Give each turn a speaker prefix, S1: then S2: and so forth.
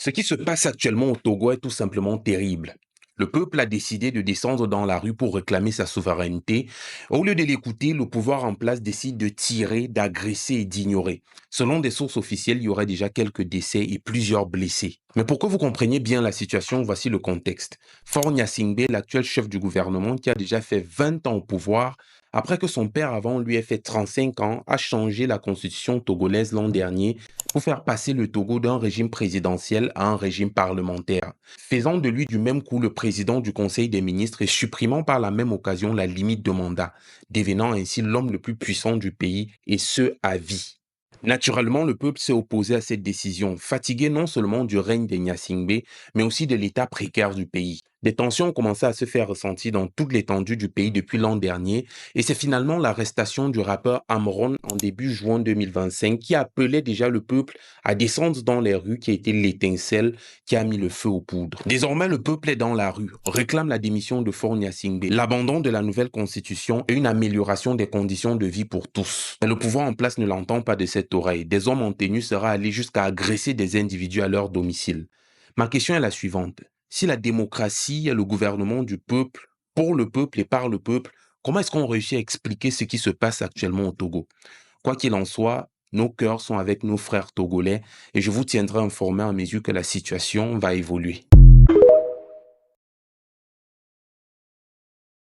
S1: Ce qui se passe actuellement au Togo est tout simplement terrible. Le peuple a décidé de descendre dans la rue pour réclamer sa souveraineté. Au lieu de l'écouter, le pouvoir en place décide de tirer, d'agresser et d'ignorer. Selon des sources officielles, il y aurait déjà quelques décès et plusieurs blessés. Mais pour que vous compreniez bien la situation, voici le contexte. Faure Gnassingbé, l'actuel chef du gouvernement qui a déjà fait 20 ans au pouvoir, après que son père avant lui ait fait 35 ans, a changé la constitution togolaise l'an dernier pour faire passer le Togo d'un régime présidentiel à un régime parlementaire, faisant de lui du même coup le président du Conseil des ministres et supprimant par la même occasion la limite de mandat, devenant ainsi l'homme le plus puissant du pays, et ce à vie. Naturellement, le peuple s'est opposé à cette décision, fatigué non seulement du règne des Gnassingbé, mais aussi de l'état précaire du pays. Des tensions ont commencé à se faire ressentir dans toute l'étendue du pays depuis l'an dernier, et c'est finalement l'arrestation du rappeur Amron en début juin 2025 qui appelait déjà le peuple à descendre dans les rues qui a été l'étincelle qui a mis le feu aux poudres. Désormais, le peuple est dans la rue, réclame la démission de Faure Gnassingbé, l'abandon de la nouvelle constitution et une amélioration des conditions de vie pour tous. Mais le pouvoir en place ne l'entend pas de cette oreille. Des hommes en tenue seraient allés jusqu'à agresser des individus à leur domicile. Ma question est la suivante. Si la démocratie est le gouvernement du peuple, pour le peuple et par le peuple, comment est-ce qu'on réussit à expliquer ce qui se passe actuellement au Togo? Quoi qu'il en soit, nos cœurs sont avec nos frères togolais et je vous tiendrai informé à mesure que la situation va évoluer.